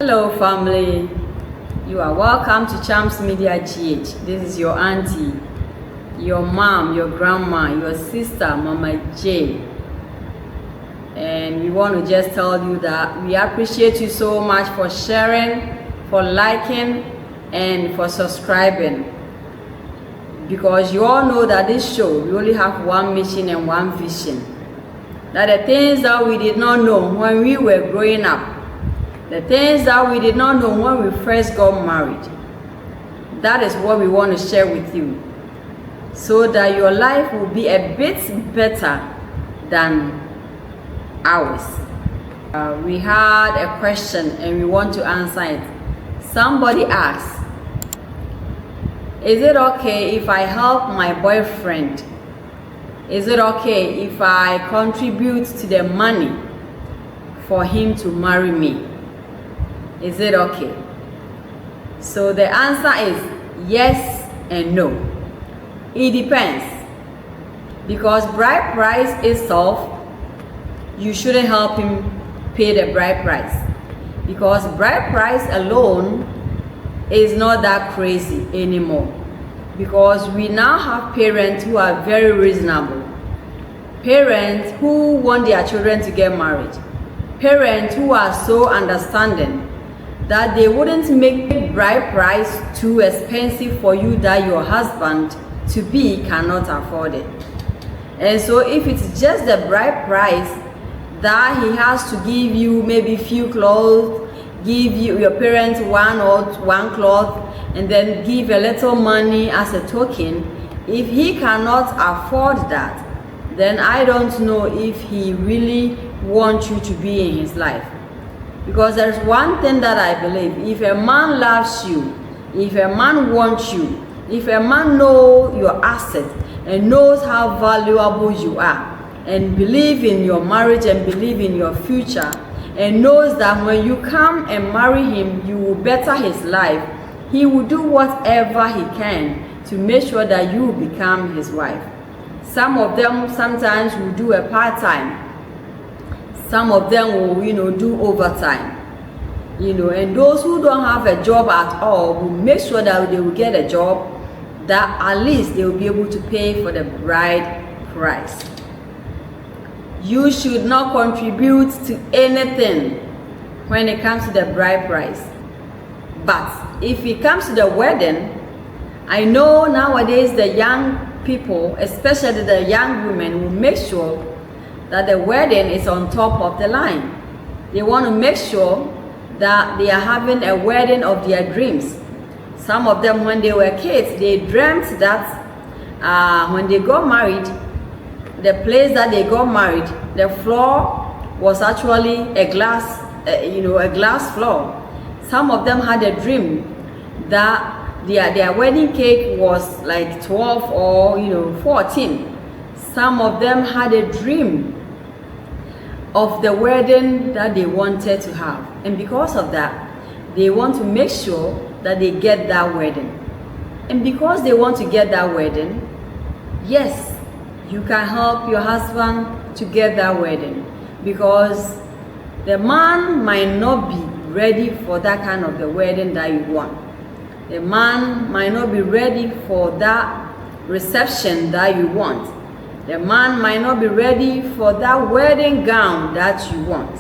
Hello family, you are welcome to Champs Media GH. This is your auntie, your mom, your grandma, your sister, Mama J. And we want to just tell you that we appreciate you so much for sharing, for liking, and for subscribing. Because you all know that this show, we only have one mission and one vision. That the things that we did not know when we were growing up, the things that we did not know when we first got married, that is what we want to share with you, so that your life will be a bit better than ours. We had a question and we want to answer it. Somebody asked, is it okay if I help my boyfriend? Is it okay if I contribute to the money for him to marry me? Is it okay? So the answer is yes and no. It depends. Because bride price itself, you shouldn't help him pay the bride price. Because bride price alone is not that crazy anymore. Because we now have parents who are very reasonable. Parents who want their children to get married. Parents who are so understanding that they wouldn't make bride price too expensive for you that your husband to be cannot afford it. And so if it's just the bride price that he has to give you maybe few clothes, give you your parents one cloth, and then give a little money as a token, if he cannot afford that, then I don't know if he really wants you to be in his life. Because there's one thing that I believe: if a man loves you, if a man wants you, if a man knows your asset and knows how valuable you are, and believe in your marriage and believe in your future, and knows that when you come and marry him, you will better his life, he will do whatever he can to make sure that you become his wife. Some of them sometimes will do a part-time. Some of them will, do overtime. And those who don't have a job at all will make sure that they will get a job that at least they will be able to pay for the bride price. You should not contribute to anything when it comes to the bride price. But if it comes to the wedding, I know nowadays the young people, especially the young women, will make sure that the wedding is on top of the line. They want to make sure that they are having a wedding of their dreams. Some of them, when they were kids, they dreamt that when they got married, the place that they got married, the floor was actually a glass, a glass floor. Some of them had a dream that their wedding cake was like 12 or 14. Some of them had a dream of the wedding that they wanted to have. And because of that, they want to make sure that they get that wedding. And because they want to get that wedding, yes, you can help your husband to get that wedding. Because the man might not be ready for that kind of the wedding that you want. The man might not be ready for that reception that you want. The man might not be ready for that wedding gown that you want.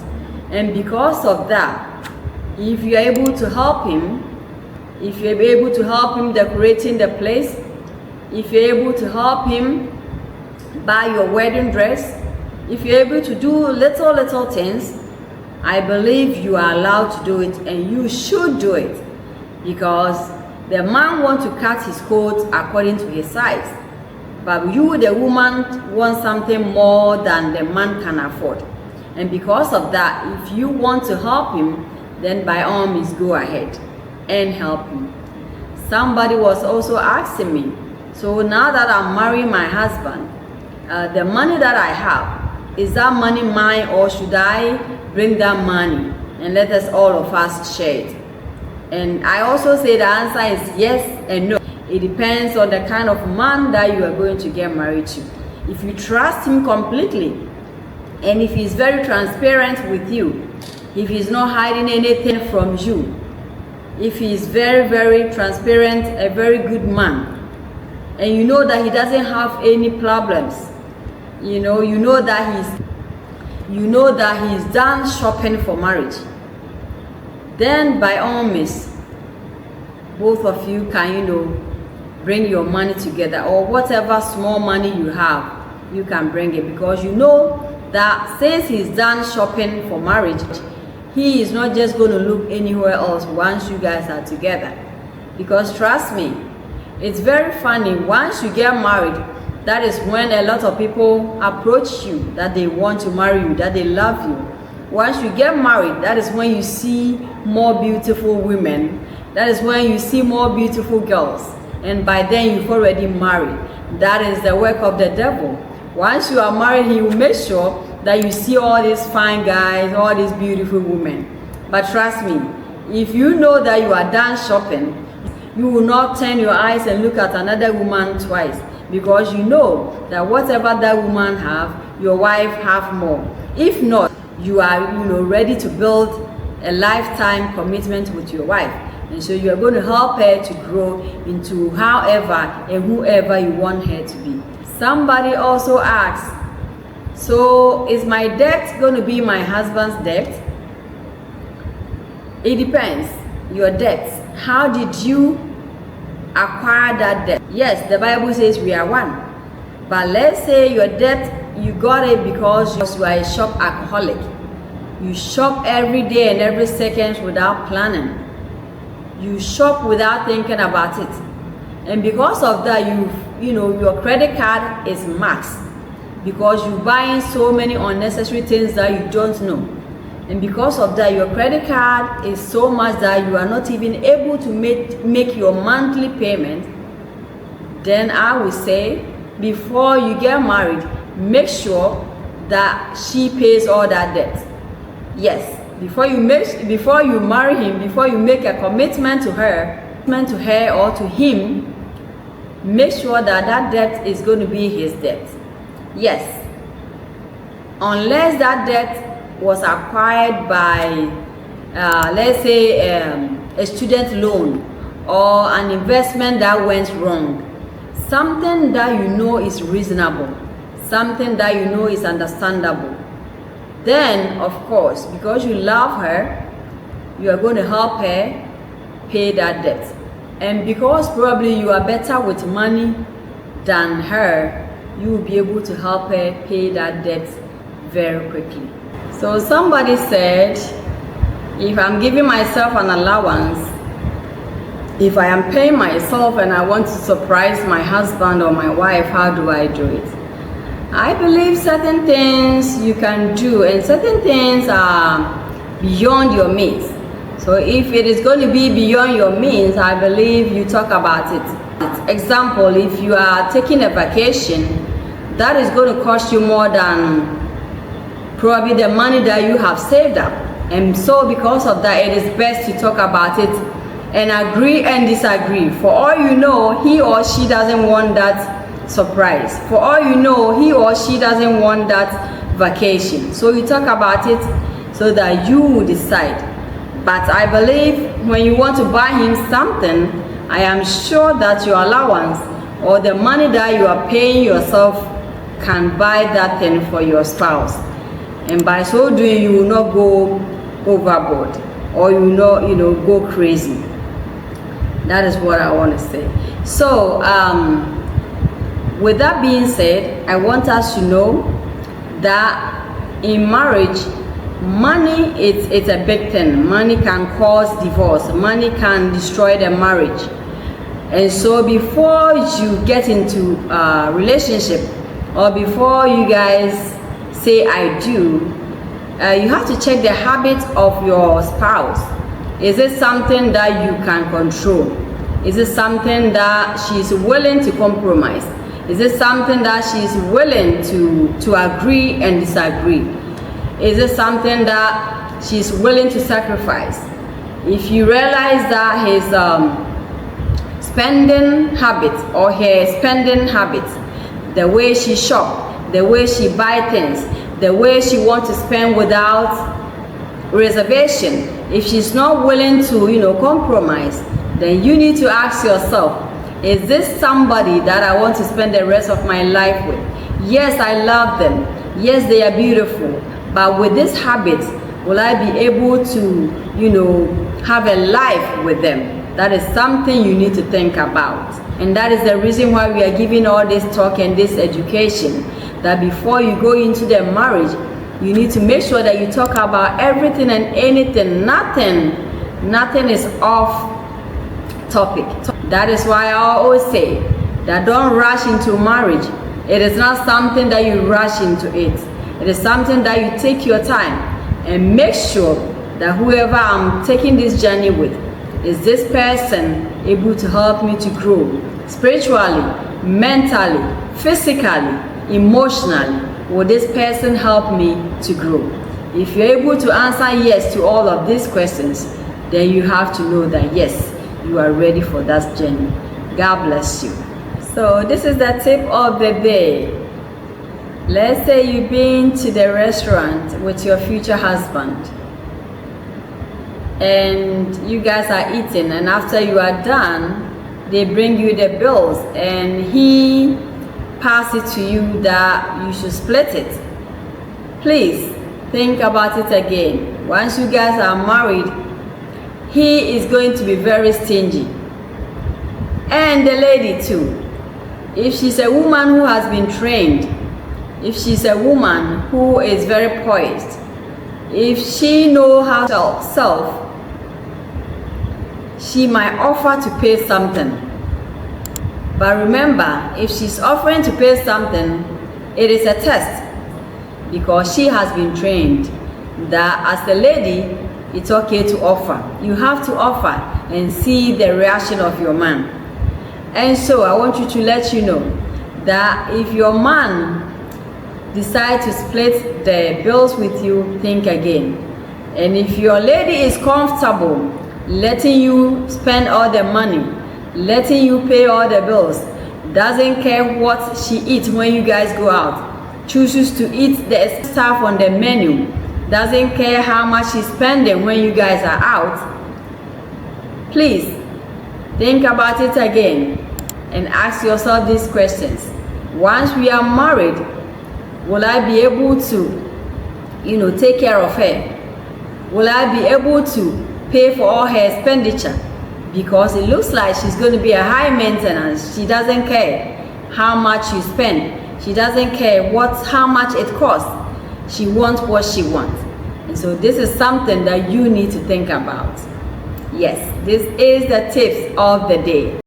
And because of that, if you're able to help him, if you're able to help him decorating the place, if you're able to help him buy your wedding dress, if you're able to do little things, I believe you are allowed to do it, and you should do it. Because the man wants to cut his coat according to his size. But you, the woman, want something more than the man can afford. And because of that, if you want to help him, then by all means go ahead and help him. Somebody was also asking me, so now that I'm marrying my husband, the money that I have, is that money mine, or should I bring that money and let us all of us share it? And I also say the answer is yes and no. It depends on the kind of man that you are going to get married to. If you trust him completely, and if he's very transparent with you, if he's not hiding anything from you, if he's very, very transparent, a very good man, and you know that he doesn't have any problems, you know that he's done shopping for marriage, then by all means, both of you can, bring your money together, or whatever small money you have, you can bring it, because you know that since he's done shopping for marriage, he is not just going to look anywhere else once you guys are together. Because trust me, it's very funny, once you get married, that is when a lot of people approach you, that they want to marry you, that they love you. Once you get married, that is when you see more beautiful women, that is when you see more beautiful girls, and by then you've already married. That is the work of the devil. Once you are married, he will make sure that you see all these fine guys, all these beautiful women. But trust me, if you know that you are done shopping, you will not turn your eyes and look at another woman twice, because you know that whatever that woman have, your wife have more. If not, you are ready to build a lifetime commitment with your wife. And so you are going to help her to grow into however and whoever you want her to be. Somebody also asks, so is my debt going to be my husband's debt? It depends. Your debt. How did you acquire that debt? Yes, the Bible says we are one. But let's say your debt, you got it because you are a shop alcoholic. You shop every day and every second without planning. You shop without thinking about it, and because of that, your credit card is maxed, because you're buying so many unnecessary things that you don't know, and because of that, your credit card is so much that you are not even able to make your monthly payment. Then I would say, before you get married, make sure that she pays all that debt. Yes. Before you marry him, before you make a commitment to her or to him, make sure that that debt is going to be his debt. Yes. Unless that debt was acquired by, let's say, a student loan or an investment that went wrong, something that you know is reasonable, something that you know is understandable, then of course, because you love her, you are going to help her pay that debt. And because probably you are better with money than her, you will be able to help her pay that debt very quickly. So somebody said, if I'm giving myself an allowance, if I am paying myself and I want to surprise my husband or my wife, how do I do it? I believe certain things you can do, and certain things are beyond your means. So if it is going to be beyond your means, I believe you talk about it. Example, if you are taking a vacation, that is going to cost you more than probably the money that you have saved up. And so because of that, it is best to talk about it and agree and disagree. For all you know, he or she doesn't want that surprise. For all you know, he or she doesn't want that vacation. So you talk about it so that you will decide. But I believe when you want to buy him something, I am sure that your allowance or the money that you are paying yourself can buy that thing for your spouse. And by so doing, you will not go overboard, or you will not, go crazy. That is what I want to say. So, with that being said, I want us to know that in marriage, money it's a big thing. Money can cause divorce. Money can destroy the marriage. And so before you get into a relationship, or before you guys say I do, you have to check the habits of your spouse. Is it something that you can control? Is it something that she's willing to compromise? Is it something that she's willing to agree and disagree? Is it something that she's willing to sacrifice? If you realize that his spending habits or her spending habits, the way she shop, the way she buy things, the way she wants to spend without reservation, if she's not willing to, compromise, then you need to ask yourself, is this somebody that I want to spend the rest of my life with? Yes, I love them. Yes, they are beautiful. But with this habit, will I be able to, have a life with them? That is something you need to think about. And that is the reason why we are giving all this talk and this education, that before you go into the marriage, you need to make sure that you talk about everything and anything. Nothing is off topic. That is why I always say that don't rush into marriage. It is not something that you rush into it. It is something that you take your time and make sure that whoever I'm taking this journey with, is this person able to help me to grow spiritually, mentally, physically, emotionally? Will this person help me to grow? If you're able to answer yes to all of these questions, then you have to know that yes, you are ready for that journey. God bless you. So this is the tip of the day. Let's say you've been to the restaurant with your future husband and you guys are eating, and after you are done, they bring you the bills and he pass it to you that you should split it. Please think about it again. Once you guys are married, he is going to be very stingy. And the lady too. If she's a woman who has been trained, if she's a woman who is very poised, if she knows how to self, she might offer to pay something. But remember, if she's offering to pay something, it is a test, because she has been trained that as a lady, it's okay to offer. You have to offer and see the reaction of your man. And so I want you to let you know that if your man decides to split the bills with you, think again. And if your lady is comfortable letting you spend all the money, letting you pay all the bills, doesn't care what she eats when you guys go out, chooses to eat the stuff on the menu, doesn't care how much she's spending when you guys are out, please think about it again and ask yourself these questions. Once we are married, will I be able to, take care of her? Will I be able to pay for all her expenditure? Because it looks like she's going to be a high maintenance. She doesn't care how much you spend. She doesn't care how much it costs. She wants what she wants. And so this is something that you need to think about. Yes, this is the tips of the day.